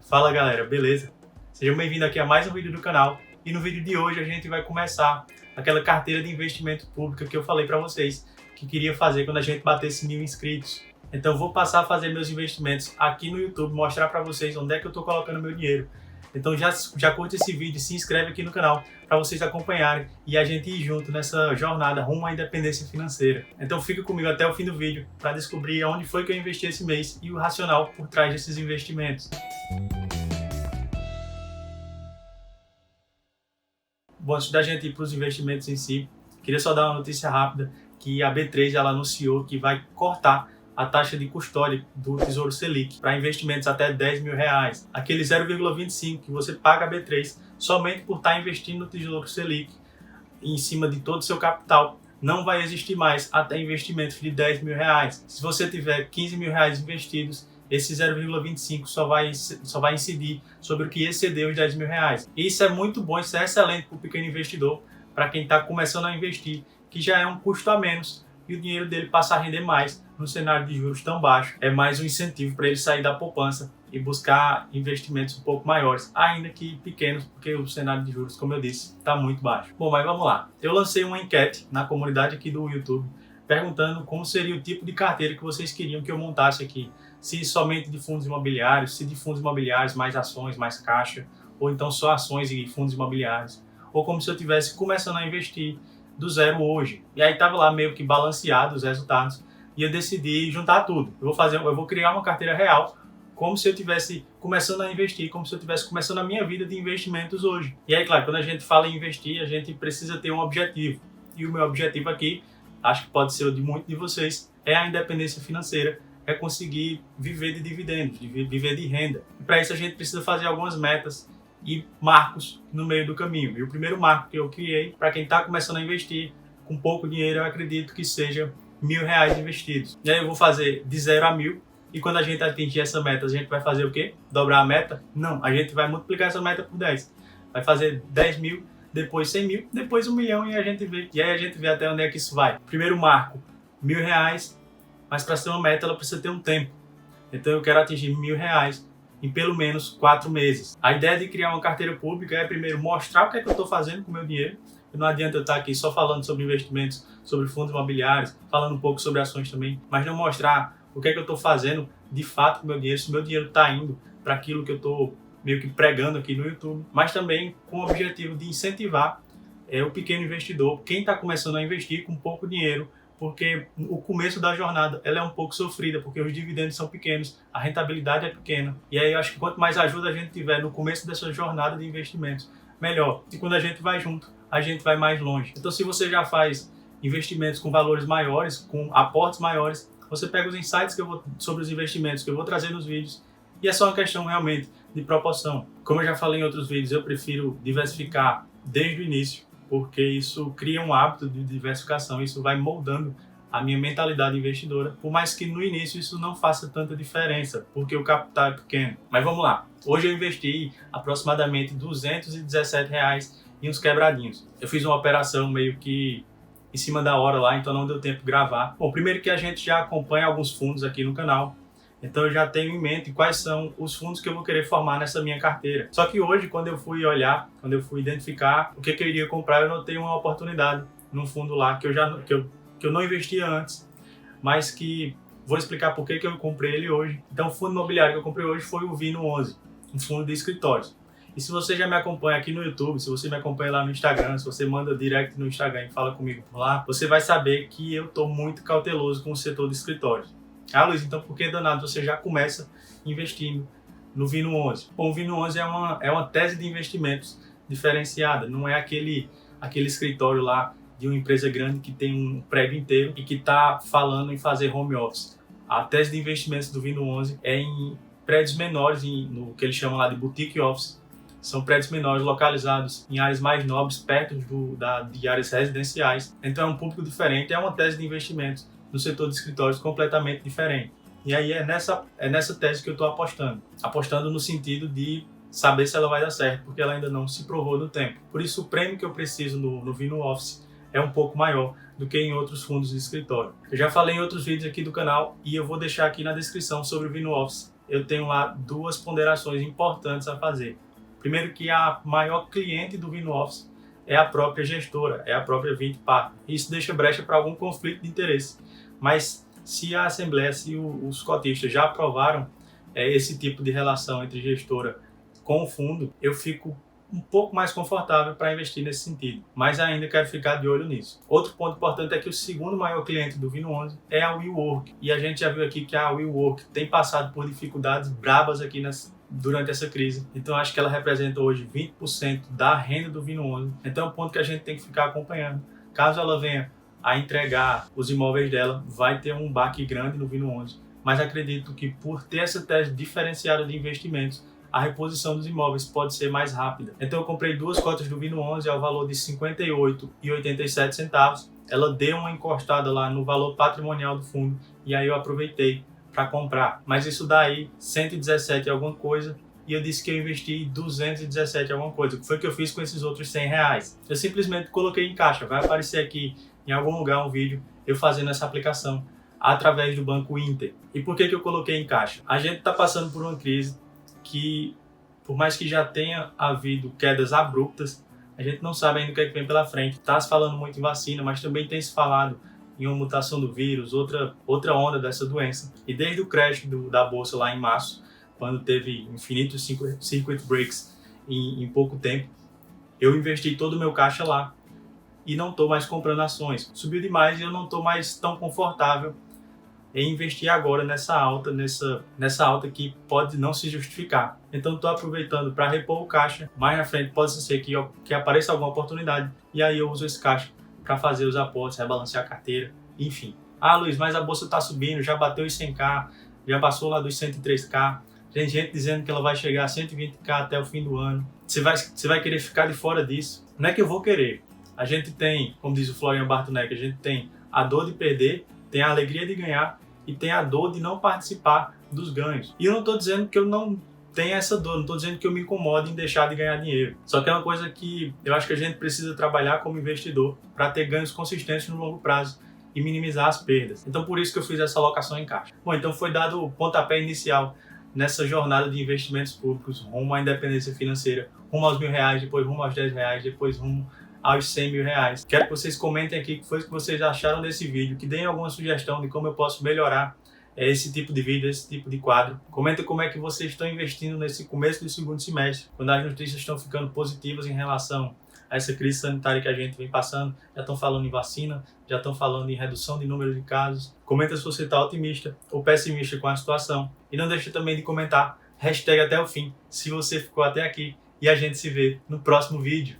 Fala galera, beleza? Sejam bem-vindos aqui a mais um vídeo do canal e no vídeo de hoje a gente vai começar aquela carteira de investimento pública que eu falei para vocês que queria fazer quando a gente batesse 1000 inscritos. Então eu vou passar a fazer meus investimentos aqui no YouTube, mostrar para vocês onde é que eu estou colocando meu dinheiro. Então já curte esse vídeo e se inscreve aqui no canal para vocês acompanharem e a gente ir junto nessa jornada rumo à independência financeira. Então fica comigo até o fim do vídeo para descobrir onde foi que eu investi esse mês e o racional por trás desses investimentos. Bom, antes da gente ir para os investimentos em si, queria só dar uma notícia rápida que a B3 ela anunciou que vai cortar a taxa de custódia do Tesouro Selic para investimentos até R$10.000. Aquele 0,25 que você paga a B3 somente por estar investindo no Tesouro Selic em cima de todo o seu capital, não vai existir mais até investimentos de R$10.000. Se você tiver R$15.000 investidos, esse 0,25 só vai incidir sobre o que exceder os R$10.000. Isso é muito bom, isso é excelente para o pequeno investidor, para quem está começando a investir, que já é um custo a menos e o dinheiro dele passa a render mais no cenário de juros tão baixo. É mais um incentivo para ele sair da poupança e buscar investimentos um pouco maiores, ainda que pequenos, porque o cenário de juros, como eu disse, está muito baixo. Bom, mas vamos lá. Eu lancei uma enquete na comunidade aqui do YouTube, perguntando como seria o tipo de carteira que vocês queriam que eu montasse aqui. Se somente de fundos imobiliários, se de fundos imobiliários mais ações, mais caixa, ou então só ações e fundos imobiliários, ou como se eu estivesse começando a investir do zero hoje. E aí estava lá meio que balanceado os resultados e eu decidi juntar tudo. Eu vou criar uma carteira real, como se eu estivesse começando a investir, como se eu estivesse começando a minha vida de investimentos hoje. E aí, claro, quando a gente fala em investir, a gente precisa ter um objetivo. E o meu objetivo aqui, acho que pode ser o de muitos de vocês, é a independência financeira, é conseguir viver de dividendos, viver de renda. E para isso a gente precisa fazer algumas metas e marcos no meio do caminho. E o primeiro marco que eu criei, para quem está começando a investir com pouco dinheiro, eu acredito que seja R$1.000 investidos. E aí eu vou fazer de 0 a 1.000. E quando a gente atingir essa meta, a gente vai fazer o quê? Dobrar a meta? Não, a gente vai multiplicar essa meta por 10. Vai fazer 10.000, depois 100.000, depois 1 milhão e a gente vê. E aí a gente vê até onde é que isso vai. Primeiro marco, R$1.000. Mas para ser uma meta, ela precisa ter um tempo. Então eu quero atingir R$1.000 em pelo menos 4 meses. A ideia de criar uma carteira pública é primeiro mostrar o que é que eu estou fazendo com o meu dinheiro. Não adianta eu estar aqui só falando sobre investimentos, sobre fundos imobiliários, falando um pouco sobre ações também, mas não mostrar o que é que eu estou fazendo de fato com o meu dinheiro, se o meu dinheiro está indo para aquilo que eu estou meio que pregando aqui no YouTube, mas também com o objetivo de incentivar o pequeno investidor, quem está começando a investir com pouco dinheiro, porque o começo da jornada ela é um pouco sofrida, porque os dividendos são pequenos, a rentabilidade é pequena. E aí eu acho que quanto mais ajuda a gente tiver no começo dessa jornada de investimentos, melhor. E quando a gente vai junto, a gente vai mais longe. Então se você já faz investimentos com valores maiores, com aportes maiores, você pega os insights sobre os investimentos que eu vou trazer nos vídeos, e é só uma questão realmente de proporção. Como eu já falei em outros vídeos, eu prefiro diversificar desde o início, porque isso cria um hábito de diversificação, isso vai moldando a minha mentalidade investidora, por mais que no início isso não faça tanta diferença, porque o capital é pequeno. Mas vamos lá, hoje eu investi aproximadamente R$217 em uns quebradinhos. Eu fiz uma operação meio que em cima da hora lá, então não deu tempo de gravar. Bom, primeiro que a gente já acompanha alguns fundos aqui no canal, então eu já tenho em mente quais são os fundos que eu vou querer formar nessa minha carteira. Só que hoje, quando eu fui olhar, quando eu fui identificar o que eu iria comprar, eu notei uma oportunidade num fundo lá que eu não investia antes, mas que vou explicar por que eu comprei ele hoje. Então o fundo imobiliário que eu comprei hoje foi o Vino11, um fundo de escritórios. E se você já me acompanha aqui no YouTube, se você me acompanha lá no Instagram, se você manda direct no Instagram e fala comigo lá, você vai saber que eu estou muito cauteloso com o setor de escritórios. Ah, Luiz, então por que danado você já começa investindo no Vino11? Bom, o Vino11 é uma tese de investimentos diferenciada, não é aquele escritório lá de uma empresa grande que tem um prédio inteiro e que está falando em fazer home office. A tese de investimentos do Vino11 é em prédios menores, no que eles chamam lá de boutique office. São prédios menores localizados em áreas mais nobres, perto de áreas residenciais. Então é um público diferente, é uma tese de investimentos no setor de escritórios completamente diferente. E aí é nessa tese que eu estou apostando no sentido de saber se ela vai dar certo, porque ela ainda não se provou no tempo. Por isso o prêmio que eu preciso no Vino Office é um pouco maior do que em outros fundos de escritório. Eu já falei em outros vídeos aqui do canal e eu vou deixar aqui na descrição sobre o Vino Office eu tenho lá duas ponderações importantes a fazer. Primeiro, que a maior cliente do Vino Office é a própria gestora, é a própria Vinci Partners. Isso deixa brecha para algum conflito de interesse. Mas se a Assembleia, se os cotistas já aprovaram esse tipo de relação entre gestora com o fundo, eu fico um pouco mais confortável para investir nesse sentido, mas ainda quero ficar de olho nisso. Outro ponto importante é que o segundo maior cliente do Vino 11 é a WeWork, e a gente já viu aqui que a WeWork tem passado por dificuldades brabas aqui durante essa crise, então acho que ela representa hoje 20% da renda do Vino 11, então é um ponto que a gente tem que ficar acompanhando. Caso ela venha a entregar os imóveis dela, vai ter um baque grande no Vino 11, mas acredito que por ter essa tese diferenciada de investimentos, a reposição dos imóveis pode ser mais rápida. Então eu comprei duas cotas do Vino 11 ao valor de R$ 58,87. Ela deu uma encostada lá no valor patrimonial do fundo e aí eu aproveitei para comprar. Mas isso daí, 117 alguma coisa, e eu disse que eu investi 217 alguma coisa. O que foi que eu fiz com esses outros R$ 100? Eu simplesmente coloquei em caixa. Vai aparecer aqui em algum lugar um vídeo eu fazendo essa aplicação através do Banco Inter. E por que eu coloquei em caixa? A gente está passando por uma crise que, por mais que já tenha havido quedas abruptas, a gente não sabe ainda o que é que vem pela frente. Está se falando muito em vacina, mas também tem se falado em uma mutação do vírus, outra onda dessa doença. E desde o crash da bolsa lá em março, quando teve infinitos circuit breaks em pouco tempo, eu investi todo o meu caixa lá e não estou mais comprando ações. Subiu demais e eu não estou mais tão confortável em investir agora nessa alta que pode não se justificar. Então estou aproveitando para repor o caixa. Mais na frente pode ser que apareça alguma oportunidade e aí eu uso esse caixa para fazer os aportes, rebalancear a carteira, enfim. Ah, Luiz, mas a bolsa está subindo, já bateu os 100k, já passou lá dos 103k. Tem gente dizendo que ela vai chegar a 120k até o fim do ano. Você vai querer ficar de fora disso? Não é que eu vou querer. A gente tem, como diz o Florian Bartonek, a gente tem a dor de perder, tem a alegria de ganhar e tem a dor de não participar dos ganhos. E eu não estou dizendo que eu não tenha essa dor, não estou dizendo que eu me incomode em deixar de ganhar dinheiro. Só que é uma coisa que eu acho que a gente precisa trabalhar como investidor para ter ganhos consistentes no longo prazo e minimizar as perdas. Então por isso que eu fiz essa alocação em caixa. Bom, então foi dado o pontapé inicial nessa jornada de investimentos públicos rumo à independência financeira, rumo aos R$ 1.000, depois rumo aos R$ 10, depois rumo aos R$ 100.000. Quero que vocês comentem aqui o que foi que vocês acharam desse vídeo, que deem alguma sugestão de como eu posso melhorar esse tipo de vídeo, esse tipo de quadro. Comenta como é que vocês estão investindo nesse começo do segundo semestre, quando as notícias estão ficando positivas em relação a essa crise sanitária que a gente vem passando. Já estão falando em vacina, já estão falando em redução de número de casos. Comenta se você está otimista ou pessimista com a situação. E não deixe também de comentar #até o fim, se você ficou até aqui. E a gente se vê no próximo vídeo.